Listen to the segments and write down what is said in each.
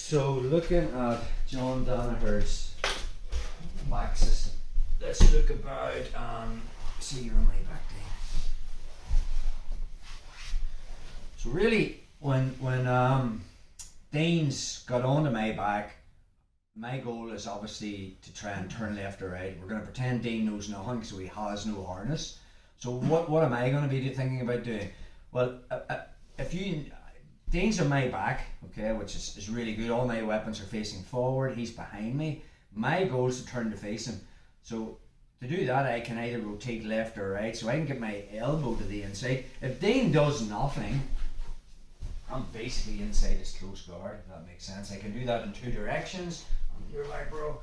So looking at John Danaher's back system, let's look about see you're on my back there. So really, when Dean's got onto my back, my goal is obviously to try and turn left or right. We're going to pretend Dean knows nothing, so he has no harness. So what am I going to be thinking about doing? Well, if you Dean's on my back, okay, which is really good. All my weapons are facing forward. He's behind me. My goal is to turn to face him. So to do that, I can either rotate left or right, so I can get my elbow to the inside. If Dean does nothing, I'm basically inside his close guard, if that makes sense. I can do that in two directions. You're like, bro.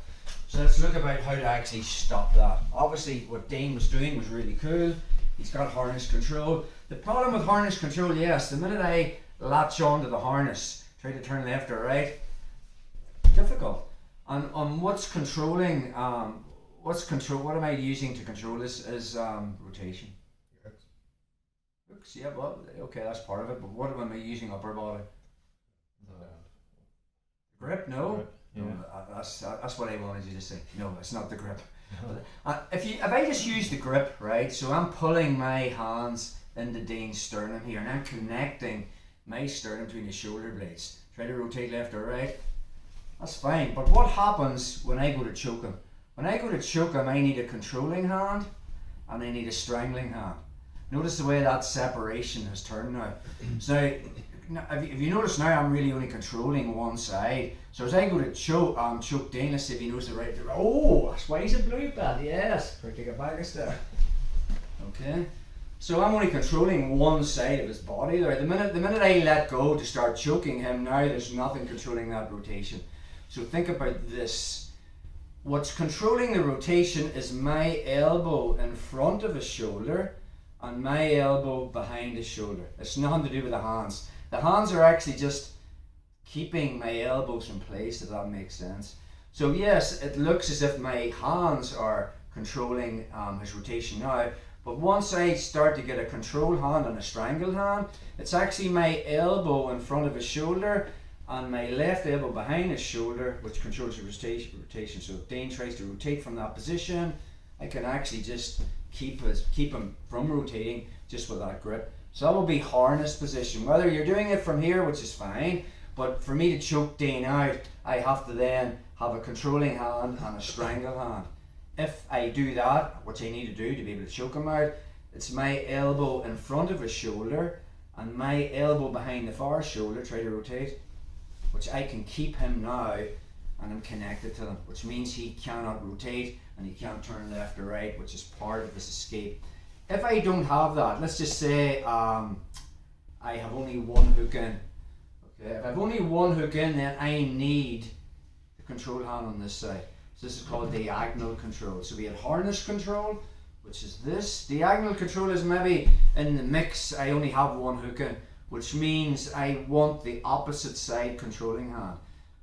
So let's look about how to actually stop that. Obviously, what Dean was doing was really cool. He's got harness control. The problem with harness control, yes, the minute I latch onto the harness, try to turn left or right, difficult. And what's controlling, what am I using to control this is rotation. Hooks, yeah, well, okay, that's part of it, but what am I using upper body? Grip, no? Grip, yeah. No, that's what I wanted you to say. No, it's not the grip. If I just use the grip, right, so I'm pulling my hands into Dean's sternum here, and I'm connecting my sternum between the shoulder blades. Try to rotate left or right. That's fine, but what happens when I go to choke him? When I go to choke him, I need a controlling hand and I need a strangling hand. Notice the way that separation has turned now. So if you notice now, I'm really only controlling one side. So as I go to choke Dean, let's see if he knows the right direction. Oh, that's why he's a blue belt, yes. Take it back a step. Okay. So I'm only controlling one side of his body there. The minute I let go to start choking him, now there's nothing controlling that rotation. So think about this. What's controlling the rotation is my elbow in front of his shoulder and my elbow behind his shoulder. It's nothing to do with the hands. The hands are actually just keeping my elbows in place, if that makes sense. So yes, it looks as if my hands are controlling his rotation now, but once I start to get a control hand and a strangle hand, it's actually my elbow in front of his shoulder and my left elbow behind his shoulder, which controls the rotation. So if Dane tries to rotate from that position, I can actually just keep him from rotating just with that grip. So that will be harness position. Whether you're doing it from here, which is fine, but for me to choke Dane out, I have to then have a controlling hand and a strangle hand. If I do that, which I need to do to be able to choke him out, it's my elbow in front of his shoulder and my elbow behind the far shoulder, try to rotate, which I can keep him now and I'm connected to him, which means he cannot rotate and he can't turn left or right, which is part of this escape. If I don't have that, let's just say I have only one hook in. Okay, if I've only one hook in, then I need the control hand on this side. So this is called diagonal control. So we had harness control, which is this. Diagonal control is maybe in the mix, I only have one hook in, which means I want the opposite side controlling hand.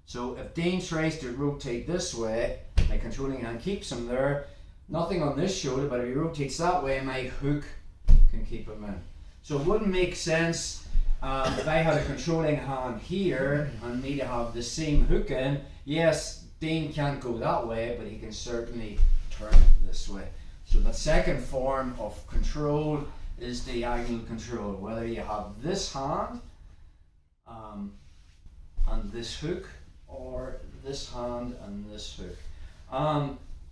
So if Dane tries to rotate this way, my controlling hand keeps him there. Nothing on this shoulder, but if he rotates that way, my hook can keep him in. So it wouldn't make sense if I had a controlling hand here and me to have the same hook in. Yes, Dane can't go that way, but he can certainly turn it this way. So the second form of control is diagonal control. Whether you have this hand and this hook, or this hand and this hook.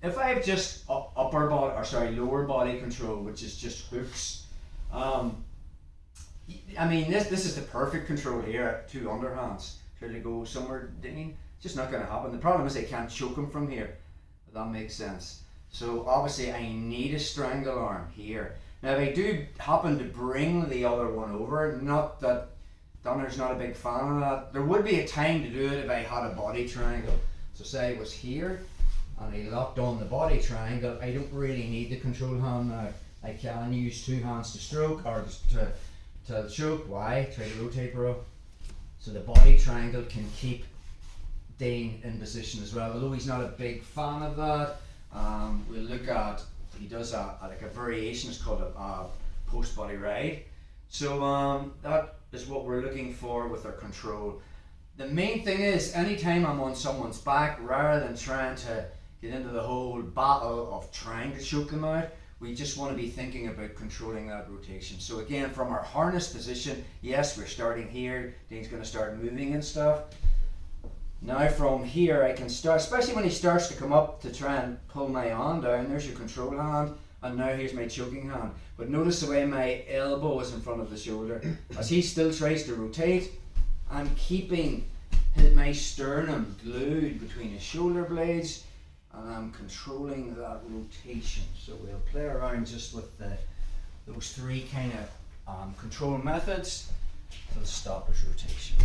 If I have just lower body control, which is just hooks, I mean this is the perfect control here. Two underhands, try to go somewhere. It's just not going to happen. The problem is I can't choke him from here. If that makes sense. So obviously I need a strangle arm here. Now if I do happen to bring the other one over, not that Danaher's not a big fan of that. There would be a time to do it if I had a body triangle. So say I was here and I locked on the body triangle, I don't really need the control hand now. I can use two hands to stroke or to choke. Why? Try to rotate, bro. So the body triangle can keep Dane in position as well. Although he's not a big fan of that, we'll look at, he does like a variation, it's called a post body ride. So that is what we're looking for with our control. The main thing is, anytime I'm on someone's back, rather than trying to get into the whole battle of trying to choke them out, we just want to be thinking about controlling that rotation. So again, from our harness position, yes, we're starting here, Dean's going to start moving and stuff. Now from here I can start, especially when he starts to come up to try and pull my hand down, there's your control hand, and now here's my choking hand. But notice the way my elbow is in front of the shoulder. As he still tries to rotate, I'm keeping my sternum glued between his shoulder blades, and I'm controlling that rotation. So we'll play around just with those three kind of control methods. So stop his rotation.